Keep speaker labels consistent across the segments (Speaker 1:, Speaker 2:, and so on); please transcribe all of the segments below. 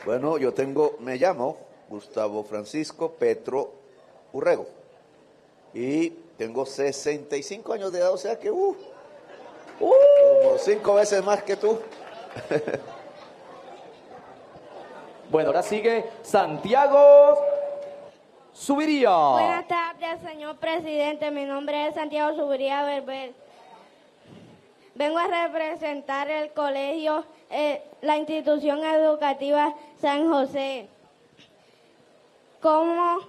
Speaker 1: Bueno, me llamo Gustavo Francisco Petro Urrego y tengo 65 años de edad, o sea que como 5 veces más que tú.
Speaker 2: Bueno, ahora sigue Santiago Subiría.
Speaker 3: Buenas tardes, señor presidente. Mi nombre es Santiago Subiría Berber. Vengo a representar el colegio, la institución educativa San José. ¿Cómo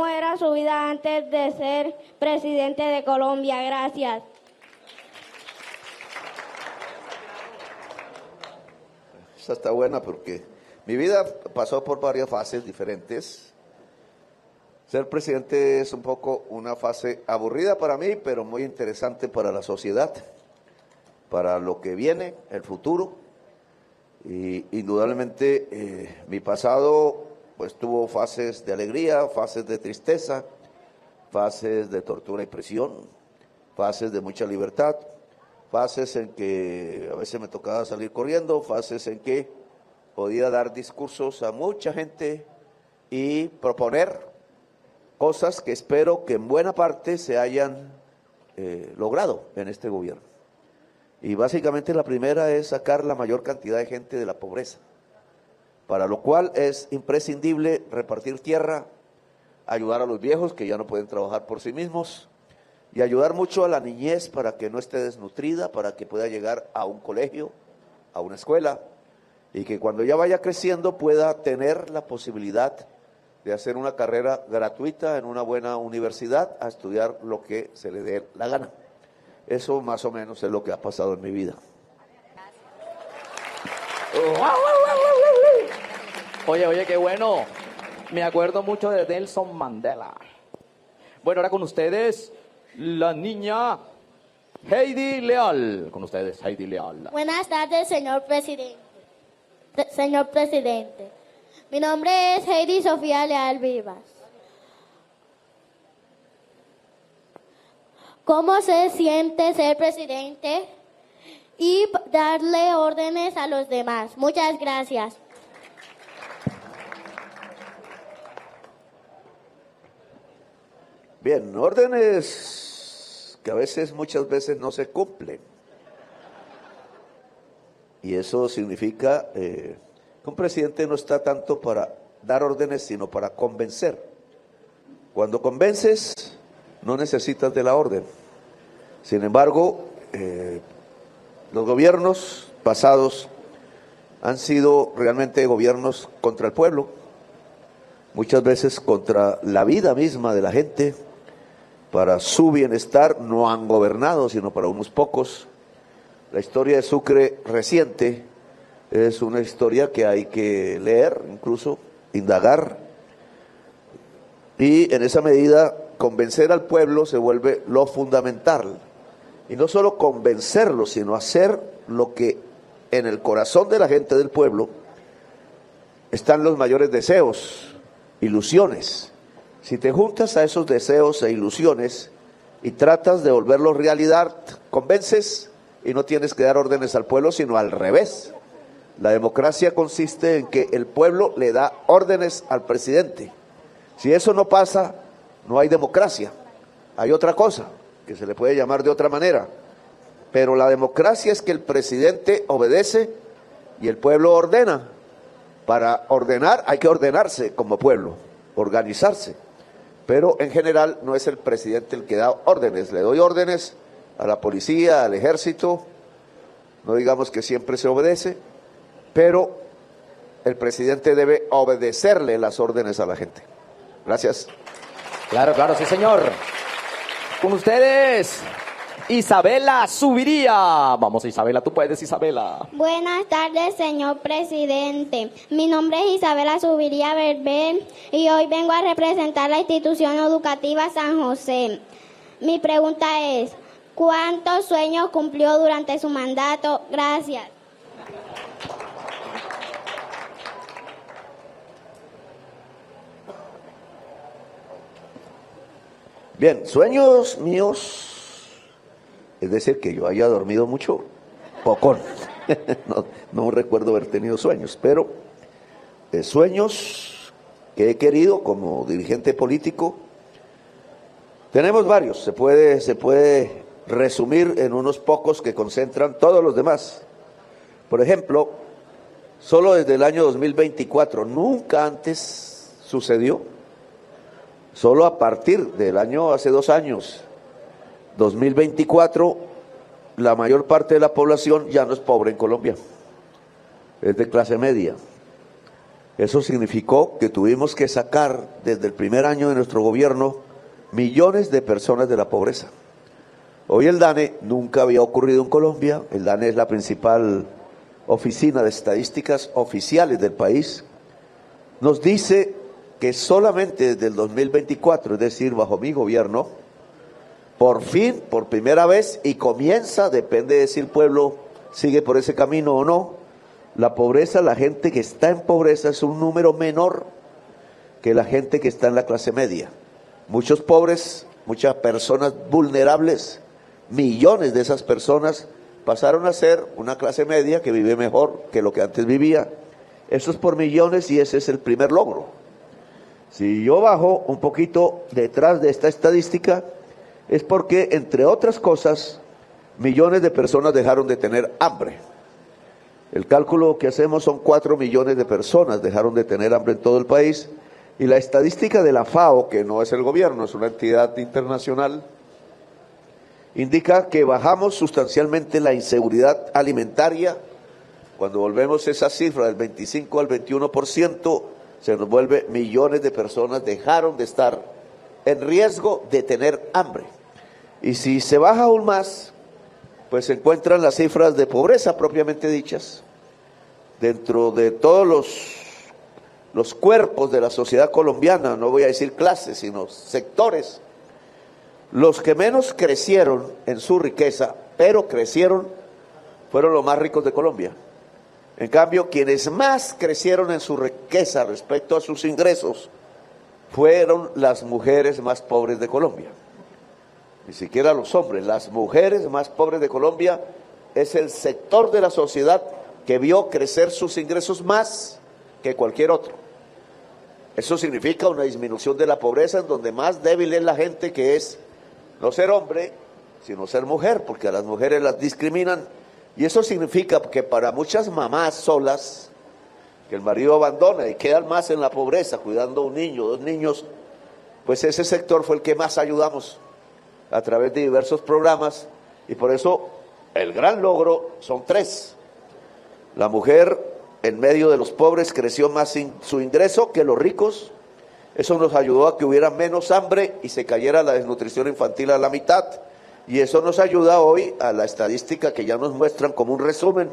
Speaker 3: era su vida antes de ser presidente de Colombia? Gracias.
Speaker 1: Esa está buena porque mi vida pasó por varias fases diferentes. Ser presidente es un poco una fase aburrida para mí, pero muy interesante para la sociedad, para lo que viene, el futuro. Y indudablemente mi pasado pues tuvo fases de alegría, fases de tristeza, fases de tortura y prisión, fases de mucha libertad, fases en que a veces me tocaba salir corriendo, fases en que podía dar discursos a mucha gente y proponer cosas que espero que en buena parte se hayan logrado en este gobierno. Y básicamente la primera es sacar la mayor cantidad de gente de la pobreza, para lo cual es imprescindible repartir tierra, ayudar a los viejos que ya no pueden trabajar por sí mismos y ayudar mucho a la niñez para que no esté desnutrida, para que pueda llegar a un colegio, a una escuela y que cuando ya vaya creciendo pueda tener la posibilidad de hacer una carrera gratuita en una buena universidad a estudiar lo que se le dé la gana. Eso más o menos es lo que ha pasado en mi vida.
Speaker 2: Oye, qué bueno. Me acuerdo mucho de Nelson Mandela. Bueno, ahora con ustedes, la niña Heidi Leal. Con ustedes, Heidi Leal.
Speaker 4: Buenas tardes, señor presidente. Señor presidente, mi nombre es Heidi Sofía Leal Vivas. ¿Cómo se siente ser presidente y darle órdenes a los demás? Muchas gracias.
Speaker 1: Bien, órdenes que muchas veces no se cumplen. Y eso significa que un presidente no está tanto para dar órdenes, sino para convencer. Cuando convences, no necesitas de la orden. Sin embargo, los gobiernos pasados han sido realmente gobiernos contra el pueblo, muchas veces contra la vida misma de la gente, para su bienestar no han gobernado, sino para unos pocos. La historia de Sucre reciente es una historia que hay que leer, incluso indagar, y en esa medida convencer al pueblo se vuelve lo fundamental. Y no solo convencerlo, sino hacer lo que en el corazón de la gente del pueblo están los mayores deseos, ilusiones. Si te juntas a esos deseos e ilusiones y tratas de volverlos realidad, convences y no tienes que dar órdenes al pueblo, sino al revés. La democracia consiste en que el pueblo le da órdenes al presidente. Si eso no pasa, no hay democracia. Hay otra cosa que se le puede llamar de otra manera, pero la democracia es que el presidente obedece y el pueblo ordena. Para ordenar hay que ordenarse como pueblo, organizarse, pero en general no es el presidente el que da órdenes. Le doy órdenes a la policía, al ejército, no digamos que siempre se obedece, pero el presidente debe obedecerle las órdenes a la gente. Gracias.
Speaker 2: Claro, sí, señor. Con ustedes, Isabela Subiría. Vamos, Isabela, tú puedes, Isabela.
Speaker 3: Buenas tardes, señor presidente. Mi nombre es Isabela Subiría Berber y hoy vengo a representar la institución educativa San José. Mi pregunta es, ¿cuántos sueños cumplió durante su mandato? Gracias.
Speaker 1: Bien, sueños míos, es decir, que yo haya dormido mucho, poco. No recuerdo haber tenido sueños, pero sueños que he querido como dirigente político. Tenemos varios, se puede resumir en unos pocos que concentran todos los demás. Por ejemplo, solo desde el año 2024, nunca antes sucedió, solo a partir del año, hace 2 años, 2024, la mayor parte de la población ya no es pobre en Colombia, es de clase media. Eso significó que tuvimos que sacar desde el primer año de nuestro gobierno millones de personas de la pobreza. Hoy el DANE nunca había ocurrido en Colombia. El DANE es la principal oficina de estadísticas oficiales del país. Nos dice que solamente desde el 2024, es decir, bajo mi gobierno, por fin, por primera vez, y comienza, depende de si el pueblo sigue por ese camino o no, la pobreza, la gente que está en pobreza es un número menor que la gente que está en la clase media. Muchos pobres, muchas personas vulnerables, millones de esas personas pasaron a ser una clase media que vive mejor que lo que antes vivía. Eso es por millones y ese es el primer logro. Si yo bajo un poquito detrás de esta estadística, es porque, entre otras cosas, millones de personas dejaron de tener hambre. El cálculo que hacemos son 4 millones de personas dejaron de tener hambre en todo el país, y la estadística de la FAO, que no es el gobierno, es una entidad internacional, indica que bajamos sustancialmente la inseguridad alimentaria. Cuando volvemos esa cifra del 25 al 21%, se nos vuelve millones de personas dejaron de estar en riesgo de tener hambre. Y si se baja aún más, pues se encuentran las cifras de pobreza propiamente dichas. Dentro de todos los cuerpos de la sociedad colombiana, no voy a decir clases, sino sectores, los que menos crecieron en su riqueza, pero crecieron, fueron los más ricos de Colombia. En cambio, quienes más crecieron en su riqueza respecto a sus ingresos fueron las mujeres más pobres de Colombia. Ni siquiera los hombres, las mujeres más pobres de Colombia es el sector de la sociedad que vio crecer sus ingresos más que cualquier otro. Eso significa una disminución de la pobreza, en donde más débil es la gente, que es no ser hombre, sino ser mujer, porque a las mujeres las discriminan. Y eso significa que para muchas mamás solas, que el marido abandona y quedan más en la pobreza, cuidando a un niño, 2 niños, pues ese sector fue el que más ayudamos a través de diversos programas, y por eso el gran logro son 3. La mujer en medio de los pobres creció más su ingreso que los ricos. Eso nos ayudó a que hubiera menos hambre y se cayera la desnutrición infantil a la mitad. Y eso nos ayuda hoy a la estadística que ya nos muestran como un resumen,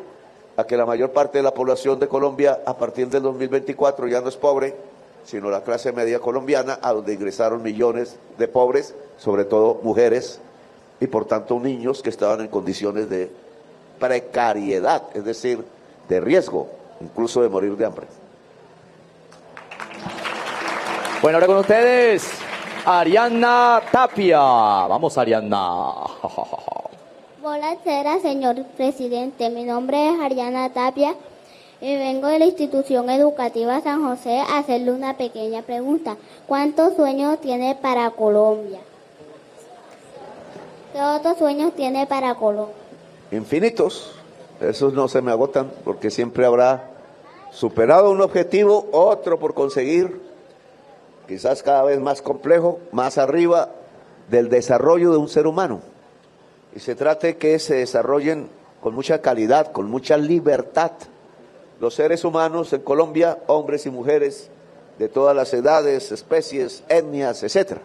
Speaker 1: a que la mayor parte de la población de Colombia a partir del 2024 ya no es pobre, sino la clase media colombiana, a donde ingresaron millones de pobres, sobre todo mujeres, y por tanto niños que estaban en condiciones de precariedad, es decir, de riesgo, incluso de morir de hambre.
Speaker 2: Bueno, ahora con ustedes, Ariana Tapia. Vamos, Ariana.
Speaker 4: Buenas, señor presidente. Mi nombre es Ariana Tapia y vengo de la institución educativa San José a hacerle una pequeña pregunta. ¿Cuántos sueños tiene para Colombia? ¿Qué otros sueños tiene para Colombia?
Speaker 1: Infinitos. Esos no se me agotan, porque siempre habrá superado un objetivo, otro por conseguir, quizás cada vez más complejo, más arriba del desarrollo de un ser humano. Y se trata de que se desarrollen con mucha calidad, con mucha libertad, los seres humanos en Colombia, hombres y mujeres de todas las edades, especies, etnias, etcétera.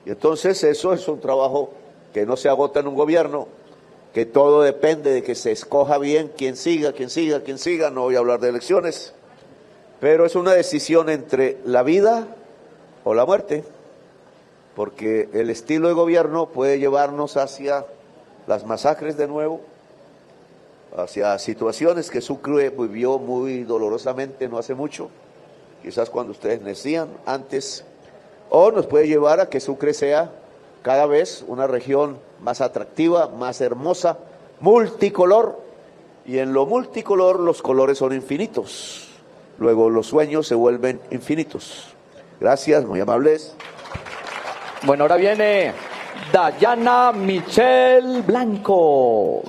Speaker 1: Y entonces eso es un trabajo que no se agota en un gobierno, que todo depende de que se escoja bien quién siga, no voy a hablar de elecciones, pero es una decisión entre la vida o la muerte, porque el estilo de gobierno puede llevarnos hacia las masacres de nuevo, hacia situaciones que Sucre vivió muy dolorosamente no hace mucho, quizás cuando ustedes nacían antes, o nos puede llevar a que Sucre sea cada vez una región más atractiva, más hermosa, multicolor, y en lo multicolor los colores son infinitos. luego los sueños se vuelven infinitos. Gracias, muy amables.
Speaker 2: Bueno, ahora viene Dayana Michelle Blanco.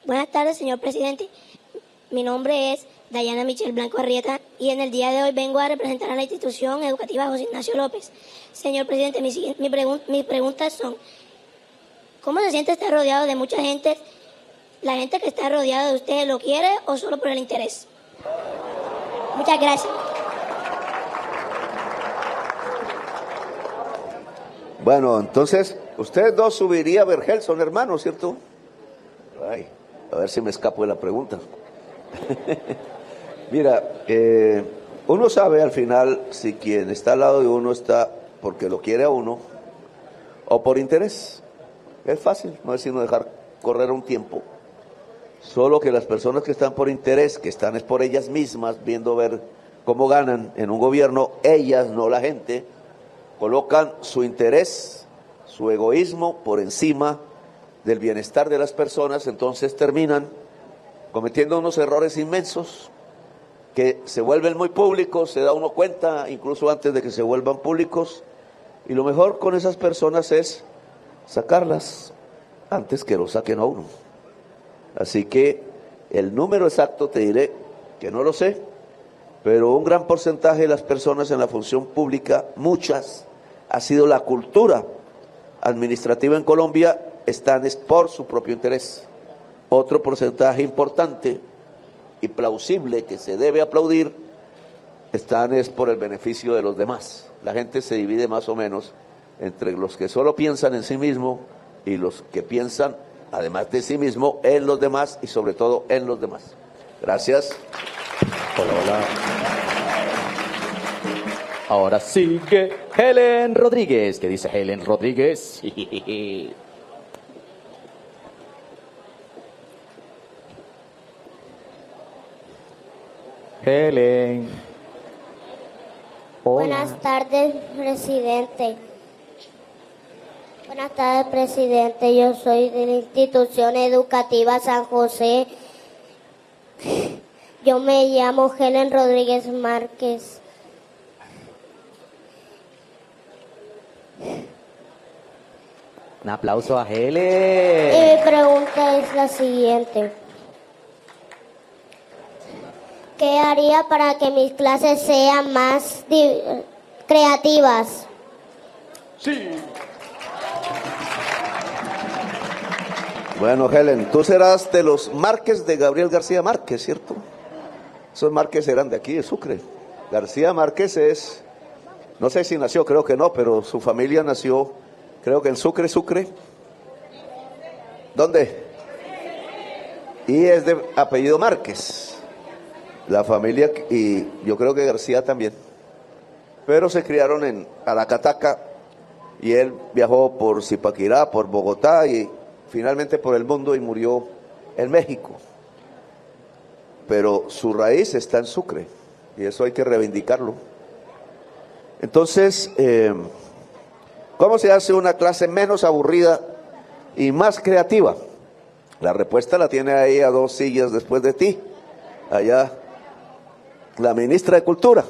Speaker 5: Buenas tardes, señor presidente. Mi nombre es Dayana Michelle Blanco Arrieta y en el día de hoy vengo a representar a la institución educativa José Ignacio López. Señor presidente, mis preguntas son: ¿cómo se siente estar rodeado de mucha gente? ¿La gente que está rodeada de usted lo quiere o solo por el interés? Muchas gracias.
Speaker 1: Bueno, entonces, ustedes dos subiría a Vergel, son hermanos, ¿cierto? Ay, a ver si me escapo de la pregunta. Mira, uno sabe al final si quien está al lado de uno está porque lo quiere a uno o por interés. Es fácil, no es sino dejar correr un tiempo. Solo que las personas que están por interés, que están es por ellas mismas, viendo ver cómo ganan en un gobierno, ellas, no la gente, colocan su interés, su egoísmo por encima del bienestar de las personas, entonces terminan cometiendo unos errores inmensos que se vuelven muy públicos, se da uno cuenta incluso antes de que se vuelvan públicos, y lo mejor con esas personas es sacarlas antes que lo saquen a uno. Así que el número exacto te diré que no lo sé, pero un gran porcentaje de las personas en la función pública, muchas, ha sido la cultura administrativa en Colombia, están por su propio interés. Otro porcentaje importante y plausible que se debe aplaudir, están es por el beneficio de los demás. La gente se divide más o menos entre los que solo piensan en sí mismo y los que piensan, además de sí mismo, en los demás y sobre todo en los demás. Gracias.
Speaker 2: Hola, hola. Ahora sigue Helen Rodríguez. ¿Qué dice Helen Rodríguez? Helen. Hola.
Speaker 4: Buenas tardes, presidente. Buenas tardes, presidente. Yo soy de la institución educativa San José. Yo me llamo Helen Rodríguez Márquez.
Speaker 2: Un aplauso a
Speaker 4: Y
Speaker 2: Helen.
Speaker 4: mi pregunta es la siguiente. ¿Qué haría para que mis clases sean más creativas?
Speaker 2: Sí.
Speaker 1: Bueno, Helen, tú serás de los Márquez de Gabriel García Márquez, ¿cierto? Esos Márquez eran de aquí, de Sucre. García Márquez es, no sé si nació, creo que no, pero su familia nació, creo que en Sucre, Sucre. ¿Dónde? Y es de apellido Márquez. La familia, y yo creo que García también. Pero se criaron en Aracataca y él viajó por Zipaquirá, por Bogotá y finalmente por el mundo y murió en México. Pero su raíz está en Sucre y eso hay que reivindicarlo. Entonces, ¿cómo se hace una clase menos aburrida y más creativa? La respuesta la tiene ahí a 2 sillas después de ti, allá la ministra de Cultura,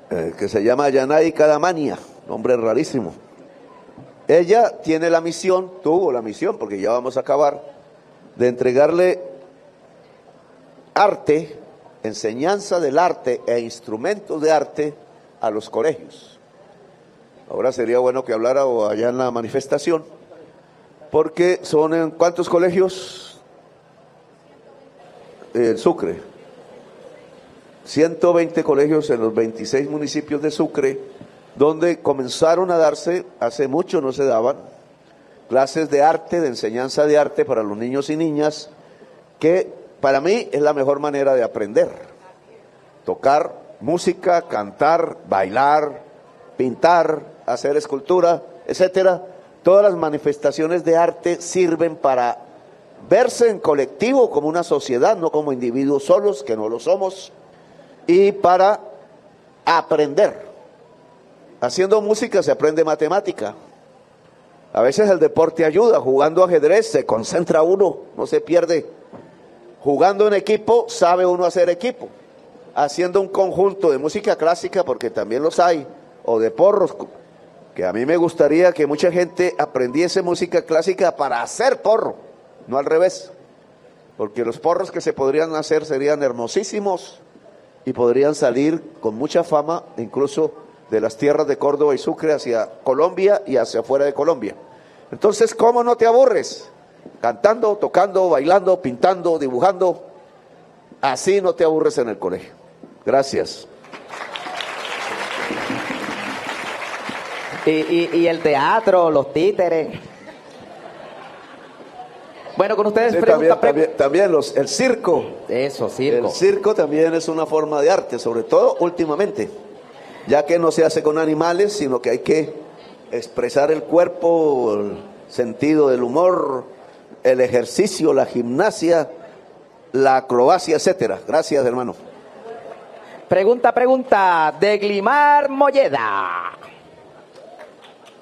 Speaker 1: que se llama Yanay Cadamania, nombre rarísimo. Ella tiene la misión, tuvo la misión, porque ya vamos a acabar, de entregarle arte, enseñanza del arte e instrumentos de arte a los colegios. Ahora sería bueno que hablara o allá en la manifestación, porque son en ¿cuántos colegios? En Sucre. 120 colegios en los 26 municipios de Sucre, donde comenzaron a darse, hace mucho no se daban, clases de arte, de enseñanza de arte para los niños y niñas, que para mí es la mejor manera de aprender. Tocar música, cantar, bailar, pintar, hacer escultura, etcétera. Todas las manifestaciones de arte sirven para verse en colectivo como una sociedad, no como individuos solos, que no lo somos, y para aprender. Haciendo música se aprende matemática, A veces el deporte ayuda, jugando ajedrez se concentra uno, no se pierde. Jugando en equipo sabe uno hacer equipo. Haciendo un conjunto de música clásica, porque también los hay, o de porros, que a mí me gustaría que mucha gente aprendiese música clásica para hacer porro, no al revés. Porque los porros que se podrían hacer serían hermosísimos y podrían salir con mucha fama, incluso de las tierras de Córdoba y Sucre hacia Colombia y hacia afuera de Colombia. Entonces, ¿cómo no te aburres? Cantando, tocando, bailando, pintando, dibujando. Así no te aburres en el colegio. Gracias.
Speaker 2: Y el teatro, los títeres. Bueno, con ustedes
Speaker 1: Sí, también el circo.
Speaker 2: Eso, circo.
Speaker 1: El circo también es una forma de arte, sobre todo últimamente, ya que no se hace con animales, sino que hay que expresar el cuerpo, el sentido del humor, el ejercicio, la gimnasia, la acrobacia, etcétera. Gracias, hermano.
Speaker 2: Pregunta de Glimar Molleda.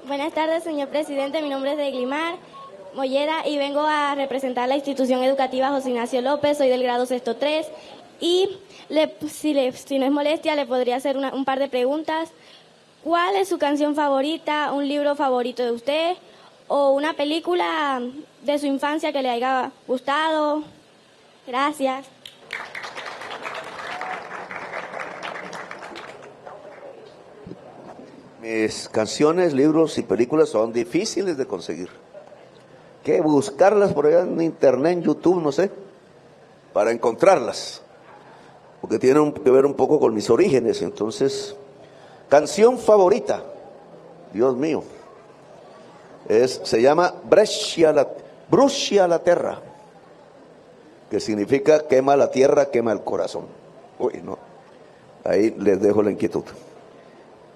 Speaker 6: Buenas tardes, señor presidente. Mi nombre es Deglimar Molleda y vengo a representar la institución educativa José Ignacio López. Soy del grado sexto 3 y si no es molestia le podría hacer un par de preguntas. ¿Cuál es su canción favorita, un libro favorito de usted o una película de su infancia que le haya gustado? Gracias.
Speaker 1: Mis canciones, libros y películas son difíciles de conseguir. Hay que buscarlas por allá en internet, en YouTube, no sé, para encontrarlas. Porque tienen que ver un poco con mis orígenes. Entonces, canción favorita, Dios mío, se llama Brucia la Terra, que significa quema la tierra, quema el corazón. Uy, no, ahí les dejo la inquietud.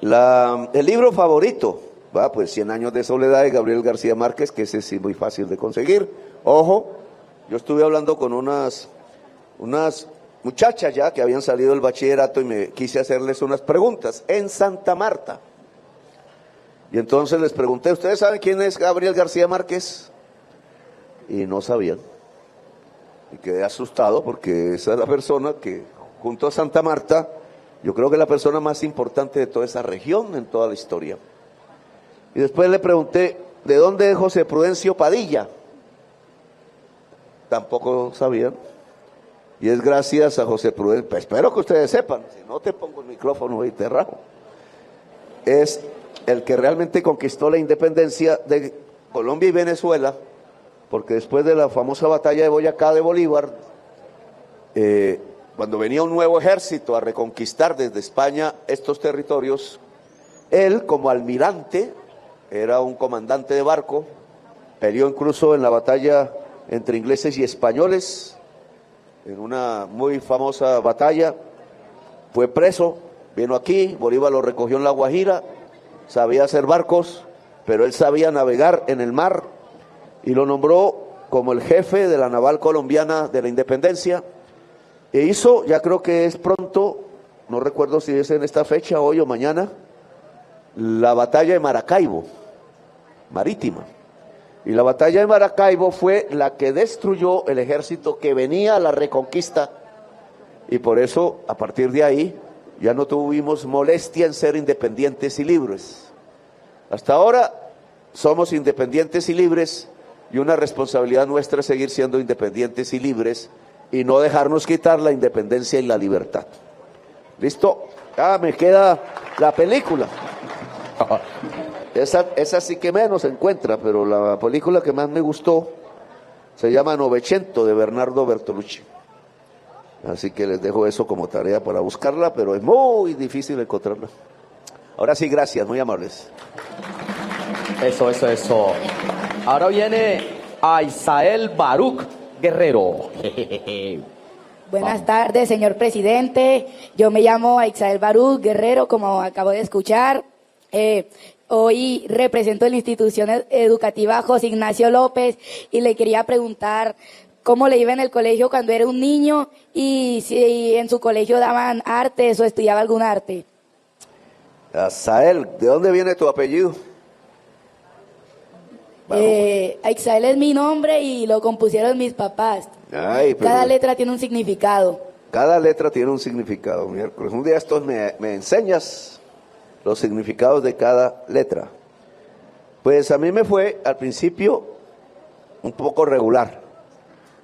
Speaker 1: El libro favorito, pues 100 años de soledad de Gabriel García Márquez, que ese sí muy fácil de conseguir. Ojo, yo estuve hablando con unas muchachas ya que habían salido del bachillerato y me quise hacerles unas preguntas en Santa Marta. Y entonces les pregunté, ¿ustedes saben quién es Gabriel García Márquez? Y no sabían. Y quedé asustado porque esa es la persona que junto a Santa Marta, yo creo que es la persona más importante de toda esa región en toda la historia. Y después le pregunté, ¿de dónde es José Prudencio Padilla? Tampoco sabían. Y es gracias a José Prudencio, pues espero que ustedes sepan, si no te pongo el micrófono y te rajo. Es el que realmente conquistó la independencia de Colombia y Venezuela, porque después de la famosa batalla de Boyacá de Bolívar, cuando venía un nuevo ejército a reconquistar desde España estos territorios, él como almirante, era un comandante de barco, peleó incluso en la batalla entre ingleses y españoles, en una muy famosa batalla, fue preso, vino aquí, Bolívar lo recogió en La Guajira, sabía hacer barcos, pero él sabía navegar en el mar y lo nombró como el jefe de la naval colombiana de la independencia. E hizo, ya creo que es pronto, no recuerdo si es en esta fecha, hoy o mañana, la batalla de Maracaibo, marítima. Y la batalla de Maracaibo fue la que destruyó el ejército que venía a la reconquista. Y por eso, a partir de ahí, ya no tuvimos molestia en ser independientes y libres. Hasta ahora somos independientes y libres, y una responsabilidad nuestra es seguir siendo independientes y libres, y no dejarnos quitar la independencia y la libertad. ¿Listo? Me queda la película. Esa sí que menos se encuentra, pero la película que más me gustó se llama Novecento, de Bernardo Bertolucci. Así que les dejo eso como tarea para buscarla, pero es muy difícil encontrarla. Ahora sí, gracias, muy amables.
Speaker 2: Eso. Ahora viene Aisael Baruch Guerrero.
Speaker 7: Buenas tardes, señor presidente. Yo me llamo Aisael Baruch Guerrero, como acabo de escuchar. Hoy represento la institución educativa José Ignacio López y le quería preguntar cómo le iba en el colegio cuando era un niño y si en su colegio daban artes o estudiaba algún arte.
Speaker 1: Aisael, ¿de dónde viene tu apellido?
Speaker 7: Aixael es mi nombre y lo compusieron mis papás.
Speaker 1: Ay, pero
Speaker 7: Cada letra tiene un significado.
Speaker 1: cada letra tiene un significado, miércoles. Un día estos me enseñas los significados de cada letra. Pues a mí me fue al principio un poco regular.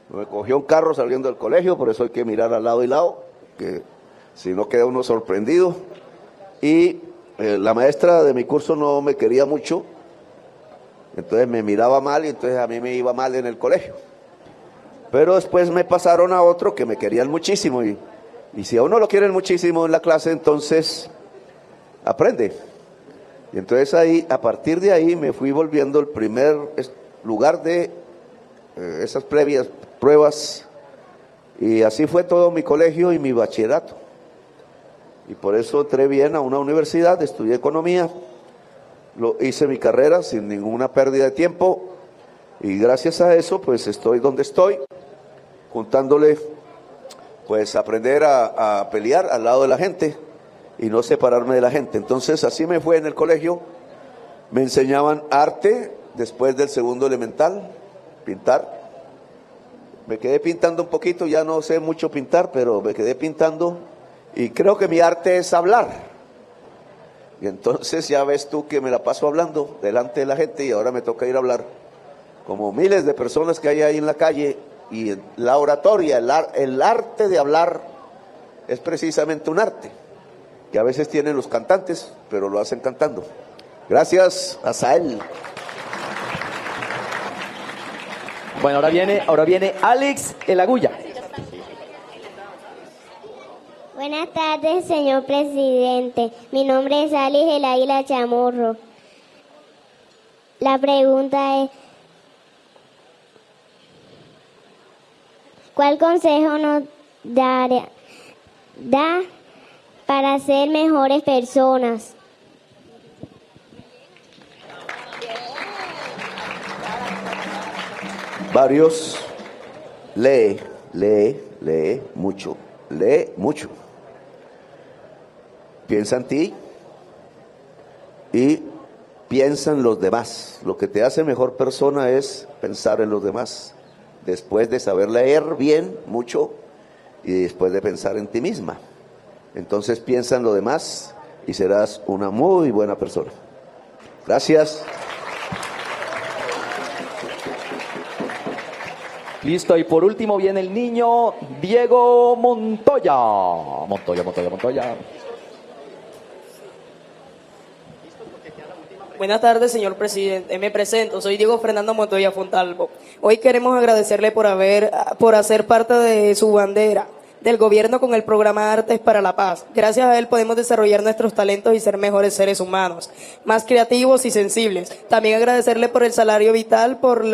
Speaker 1: Me cogió un carro saliendo del colegio, por eso hay que mirar al lado y lado, que si no queda uno sorprendido. Y la maestra de mi curso no me quería mucho, entonces me miraba mal y entonces a mí me iba mal en el colegio. Pero después me pasaron a otro que me querían muchísimo y si a uno lo quieren muchísimo en la clase, entonces aprende. Y entonces ahí, a partir de ahí me fui volviendo el primer lugar de esas previas pruebas, y así fue todo mi colegio y mi bachillerato. Y por eso entré bien a una universidad, estudié economía, hice mi carrera sin ninguna pérdida de tiempo, y gracias a eso pues estoy donde estoy, juntándole pues aprender a pelear al lado de la gente y no separarme de la gente. Entonces así me fue en el colegio. Me enseñaban arte después del segundo elemental, pintar. Me quedé pintando un poquito, ya no sé mucho pintar, pero me quedé pintando y creo que mi arte es hablar. Y entonces ya ves tú que me la paso hablando delante de la gente y ahora me toca ir a hablar como miles de personas que hay ahí en la calle. Y la oratoria, el arte de hablar es precisamente un arte que a veces tienen los cantantes, pero lo hacen cantando. Gracias, Asael.
Speaker 2: Bueno, ahora viene Alex El Agulla.
Speaker 3: Buenas tardes, señor presidente. Mi nombre es Alex El Águila Chamorro. La pregunta es, ¿cuál consejo nos da para ser mejores personas?
Speaker 1: Varios. Lee mucho. Lee mucho. Piensa en ti y piensa en los demás. Lo que te hace mejor persona es pensar en los demás. Después de saber leer bien, mucho, y después de pensar en ti misma. Entonces piensa en lo demás y serás una muy buena persona. Gracias.
Speaker 2: Listo, y por último viene el niño Diego Montoya. Montoya.
Speaker 8: Buenas tardes, señor presidente. Me presento, soy Diego Fernando Montoya Fontalvo. Hoy queremos agradecerle por hacer parte de su bandera del gobierno con el programa Artes para la Paz. Gracias a él podemos desarrollar nuestros talentos y ser mejores seres humanos, más creativos y sensibles. También agradecerle por el salario vital, por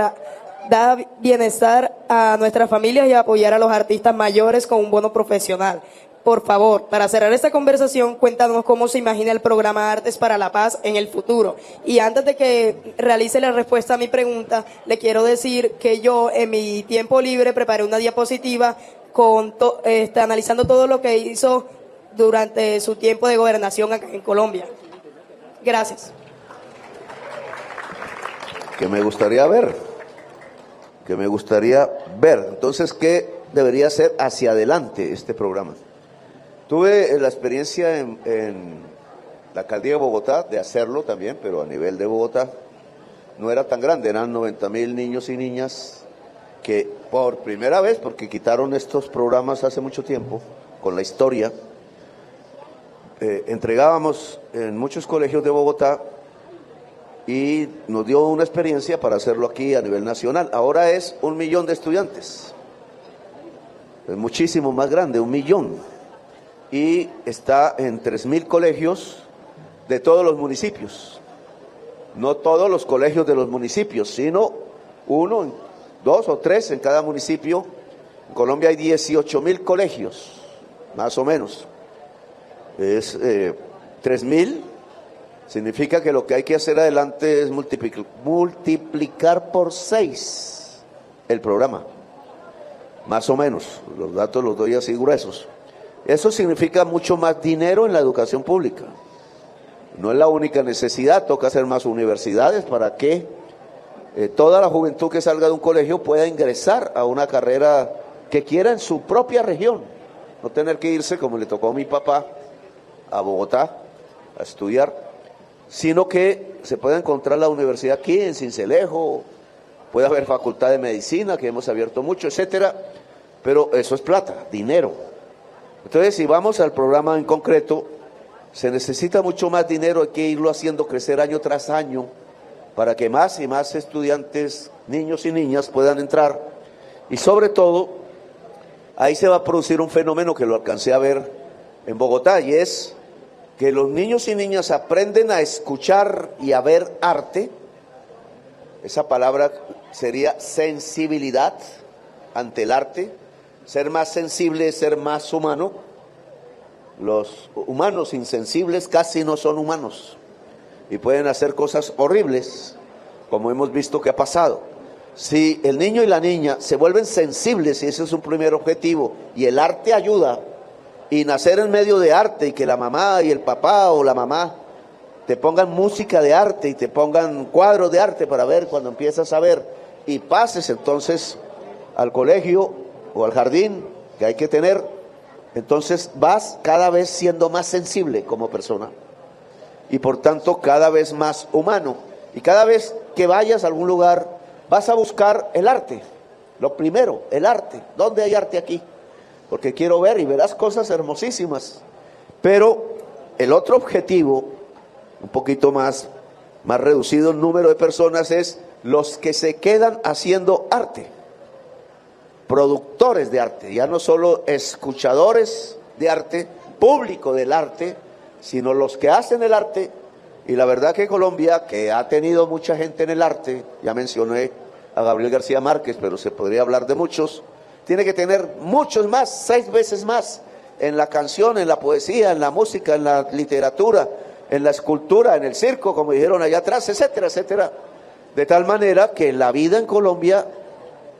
Speaker 8: dar bienestar a nuestras familias y apoyar a los artistas mayores con un bono profesional. Por favor, para cerrar esta conversación, cuéntanos cómo se imagina el programa Artes para la Paz en el futuro. Y antes de que realice la respuesta a mi pregunta, le quiero decir que yo en mi tiempo libre preparé una diapositiva analizando todo lo que hizo durante su tiempo de gobernación acá en Colombia. Gracias.
Speaker 1: Que me gustaría ver. Entonces, ¿qué debería ser hacia adelante este programa? Tuve la experiencia en la alcaldía de Bogotá de hacerlo también, pero a nivel de Bogotá no era tan grande, eran 90.000 niños y niñas que por primera vez, porque quitaron estos programas hace mucho tiempo, con la historia, entregábamos en muchos colegios de Bogotá y nos dio una experiencia para hacerlo aquí a nivel nacional. Ahora es 1 millón de estudiantes, es muchísimo más grande, 1 millón. Y está en 3.000 colegios de todos los municipios. No todos los colegios de los municipios, sino 1, 2 o 3 en cada municipio. En Colombia hay 18.000 colegios, más o menos. Es 3.000, significa que lo que hay que hacer adelante es multiplicar por 6 el programa. Más o menos, los datos los doy así gruesos. Eso significa mucho más dinero en la educación pública. No es la única necesidad, toca hacer más universidades para que toda la juventud que salga de un colegio pueda ingresar a una carrera que quiera en su propia región, no tener que irse como le tocó a mi papá a Bogotá a estudiar, sino que se pueda encontrar la universidad aquí en Sincelejo, puede haber facultad de medicina que hemos abierto mucho, etcétera, pero eso es plata, dinero. Entonces, si vamos al programa en concreto, se necesita mucho más dinero, hay que irlo haciendo crecer año tras año para que más y más estudiantes, niños y niñas puedan entrar, y sobre todo ahí se va a producir un fenómeno que lo alcancé a ver en Bogotá, y es que los niños y niñas aprenden a escuchar y a ver arte. Esa palabra sería sensibilidad ante el arte, ser más sensible, ser más humano. Los humanos insensibles casi no son humanos y pueden hacer cosas horribles, como hemos visto que ha pasado. Si el niño y la niña se vuelven sensibles, y ese es un primer objetivo, y el arte ayuda, y nacer en medio de arte, y que la mamá y el papá o la mamá te pongan música de arte y te pongan cuadros de arte para ver cuando empiezas a ver, y pases entonces al colegio o al jardín que hay que tener, entonces vas cada vez siendo más sensible como persona y por tanto cada vez más humano, y cada vez que vayas a algún lugar vas a buscar el arte. Lo primero, el arte. ¿Dónde hay arte aquí? Porque quiero ver, y verás cosas hermosísimas. Pero el otro objetivo, un poquito más reducido el número de personas, es los que se quedan haciendo arte. Productores de arte, ya no solo escuchadores de arte, público del arte, sino los que hacen el arte. Y la verdad que Colombia, que ha tenido mucha gente en el arte, ya mencioné a Gabriel García Márquez, pero se podría hablar de muchos, tiene que tener muchos más, 6 veces más, en la canción, en la poesía, en la música, en la literatura, en la escultura, en el circo, como dijeron allá atrás, etcétera, etcétera. De tal manera que la vida en Colombia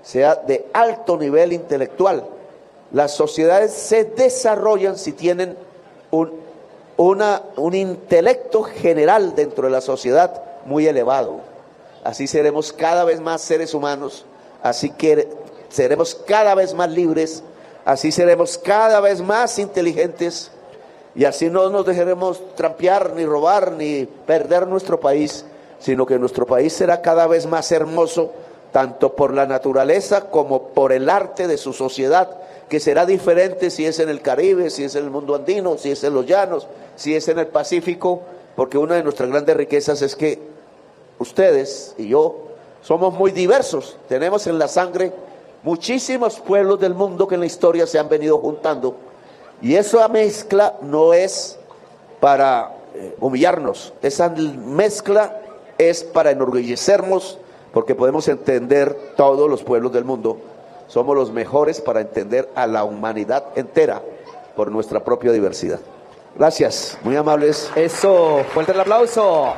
Speaker 1: sea de alto nivel intelectual. Las sociedades se desarrollan si tienen un intelecto general dentro de la sociedad muy elevado. Así seremos cada vez más seres humanos, así que seremos cada vez más libres, así seremos cada vez más inteligentes, y así no nos dejaremos trampear, ni robar, ni perder nuestro país, sino que nuestro país será cada vez más hermoso, tanto por la naturaleza como por el arte de su sociedad, que será diferente si es en el Caribe, si es en el mundo andino, si es en los llanos, si es en el Pacífico, porque una de nuestras grandes riquezas es que ustedes y yo somos muy diversos, tenemos en la sangre muchísimos pueblos del mundo que en la historia se han venido juntando, y esa mezcla no es para humillarnos, esa mezcla es para enorgullecernos, porque podemos entender todos los pueblos del mundo. Somos los mejores para entender a la humanidad entera por nuestra propia diversidad. Gracias, muy amables.
Speaker 2: Eso, fuerte el aplauso.